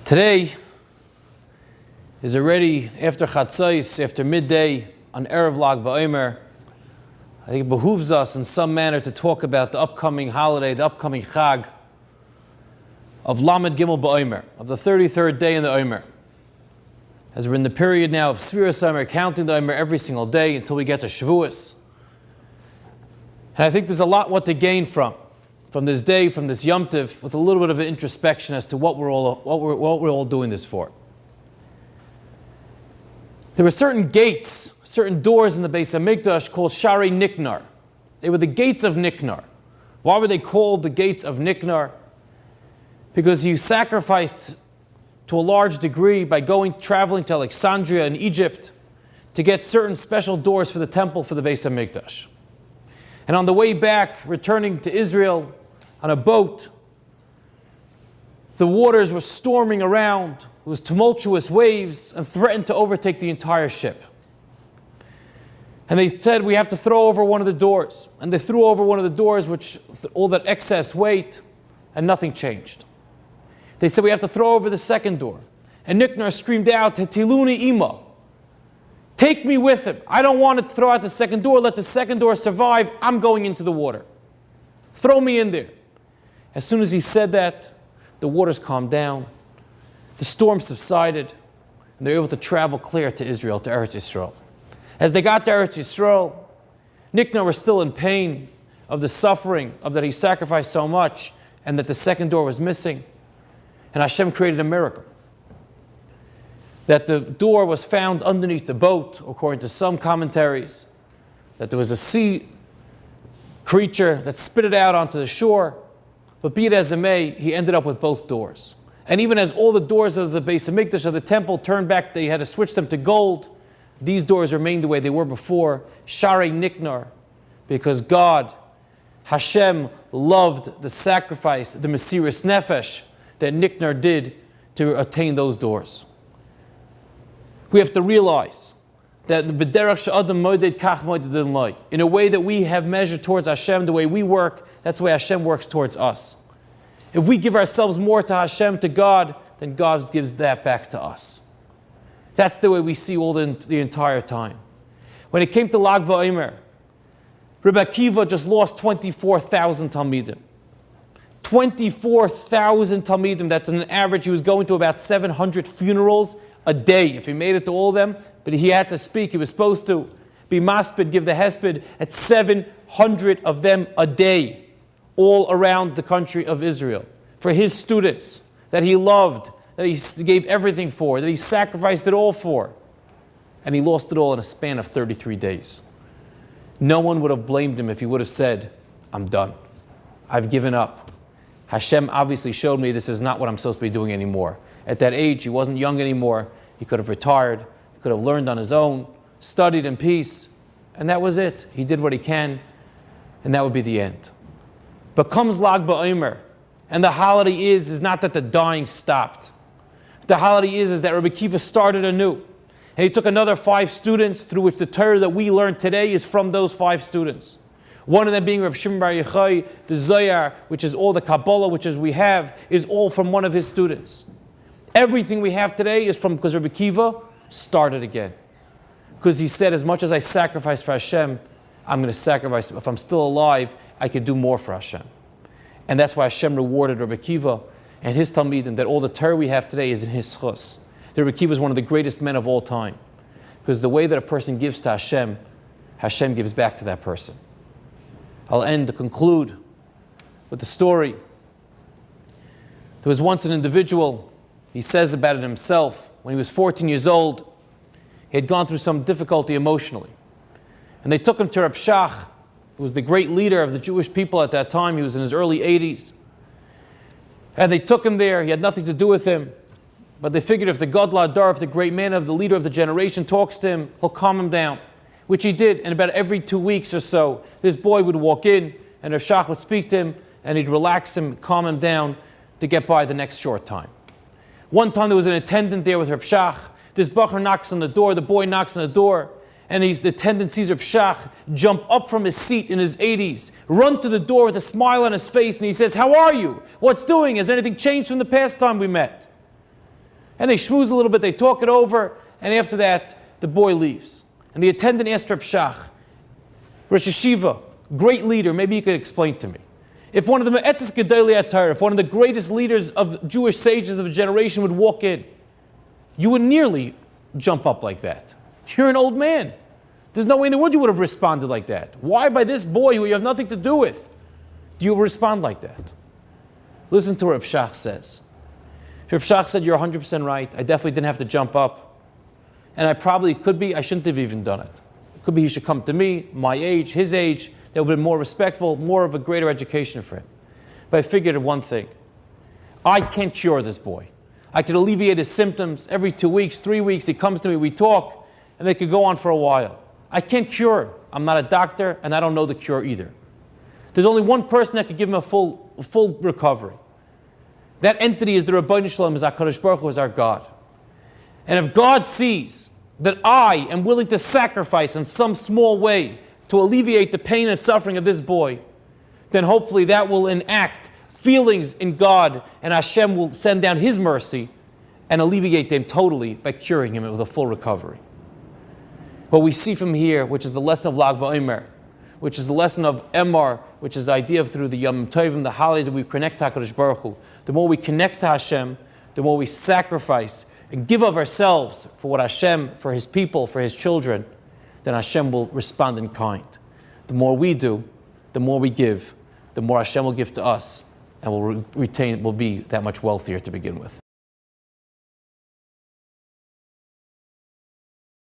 Today is already after Chatzos, after midday, on Erev Lag BaOmer. I think it behooves us in some manner to talk about the upcoming holiday, the upcoming Chag of Lamed Gimel BaOmer, of the 33rd day in the Omer. As we're in the period now of Sfiras Omer, counting the Omer every single day until we get to Shavuos. And I think there's a lot what to gain from this day, from this Yom Tov, with a little bit of an introspection as to what we're all doing this for. There were certain gates, certain doors in the Beis HaMikdash called Sharei Niknar. They were the gates of Niknar. Why were they called the gates of Niknar? Because you sacrificed to a large degree by traveling to Alexandria in Egypt to get certain special doors for the temple for the Beis HaMikdash. And on the way back, returning to Israel on a boat, the waters were storming around. It was tumultuous waves and threatened to overtake the entire ship. And they said, we have to throw over one of the doors. And they threw over one of the doors, which all that excess weight, and nothing changed. They said, we have to throw over the second door. And Niknar screamed out, Tiluni Ima, take me with him. I don't want to throw out the second door. Let the second door survive. I'm going into the water. Throw me in there. As soon as he said that, the waters calmed down. The storm subsided. And they were able to travel clear to Israel, to Eretz Yisrael. As they got to Eretz Yisrael, Niknar was still in pain of the suffering, of that he sacrificed so much, and that the second door was missing. And Hashem created a miracle. That the door was found underneath the boat, according to some commentaries. That there was a sea creature that spit it out onto the shore. But be it as it may, he ended up with both doors. And even as all the doors of the Beis HaMikdash, of the temple, turned back, they had to switch them to gold. These doors remained the way they were before, Sharei Niknar, because God, Hashem, loved the sacrifice, the Mesiras Nefesh, that Niknar did to attain those doors. We have to realize that in a way that we have measured towards Hashem, the way we work, that's the way Hashem works towards us. If we give ourselves more to Hashem, to God, then God gives that back to us. That's the way we see all the entire time. When it came to Lag BaOmer, Rebbe Akiva just lost 24,000 Talmidim. 24,000 Talmidim, that's an average. He was going to about 700 funerals a day, if he made it to all of them, but he had to speak. He was supposed to be maspid, give the hesped at 700 of them a day, all around the country of Israel, for his students that he loved, that he gave everything for, that he sacrificed it all for. And he lost it all in a span of 33 days. No one would have blamed him if he would have said, I'm done. I've given up. Hashem obviously showed me this is not what I'm supposed to be doing anymore. At that age, he wasn't young anymore. He could have retired. He could have learned on his own, studied in peace, and that was it. He did what he can, and that would be the end. But comes Lag BaOmer, and the holiday is not that the dying stopped. The holiday is that Rebbe Akiva started anew. And he took another 5 students, through which the Torah that we learn today is from those 5 students. One of them being Reb Shimon Bar Yochai, the Zohar, which is all the Kabbalah, which is we have, is all from one of his students. Everything we have today is from because Rebbe Akiva started again. Because he said, as much as I sacrifice for Hashem, I'm going to sacrifice. If I'm still alive, I could do more for Hashem. And that's why Hashem rewarded Rebbe Akiva and his Talmidim, that all the Torah we have today is in his schus. Rebbe Akiva is one of the greatest men of all time. Because the way that a person gives to Hashem, Hashem gives back to that person. I'll conclude with the story. There was once an individual, he says about it himself, when he was 14 years old, he had gone through some difficulty emotionally. And they took him to Reb Shach, who was the great leader of the Jewish people at that time. He was in his early 80s. And they took him there. He had nothing to do with him. But they figured if the Gadol Hador, if the great man of the leader of the generation talks to him, he'll calm him down. Which he did. And about every 2 weeks or so, this boy would walk in, and Reb Shach would speak to him, and he'd relax him, calm him down to get by the next short time. One time there was an attendant there with Reb Shach. This bacher knocks on the door, the boy knocks on the door, and the attendant sees Reb Shach jump up from his seat in his 80s, run to the door with a smile on his face, and he says, "How are you? What's doing? Has anything changed from the past time we met?" And they schmooze a little bit, they talk it over, and after that, the boy leaves. And the attendant asked Reb Shach, Rosh Yeshiva, great leader, maybe you could explain to me. If one of the Me'etzes Gedolei HaTorah, if one of the greatest leaders of Jewish sages of a generation would walk in, you would nearly jump up like that. You're an old man. There's no way in the world you would have responded like that. Why by this boy who you have nothing to do with do you respond like that? Listen to what Reb Shach says. Reb Shach said, you're 100% right. I definitely didn't have to jump up. And I probably could be, I shouldn't have even done it. It could be he should come to me, my age, his age. That would have been more respectful, more of a greater education for him. But I figured one thing. I can't cure this boy. I could alleviate his symptoms every 2 weeks, 3 weeks. He comes to me, we talk, and they could go on for a while. I can't cure him. I'm not a doctor, and I don't know the cure either. There's only one person that could give him a full recovery. That entity is the Rabbeinu Shalom, is HaKadosh Baruch Hu, is our God. And if God sees that I am willing to sacrifice in some small way to alleviate the pain and suffering of this boy, then hopefully that will enact feelings in God, and Hashem will send down His mercy and alleviate them totally by curing him with a full recovery. What we see from here, which is the lesson of Lag BaOmer, which is the lesson of Emor, which is the idea of through the Yom Tovim, the holidays that we connect to HaKadosh Baruch Hu. The more we connect to Hashem, the more we sacrifice and give of ourselves for what Hashem, for His people, for His children, then Hashem will respond in kind. The more we do, the more we give, the more Hashem will give to us, and will be that much wealthier to begin with.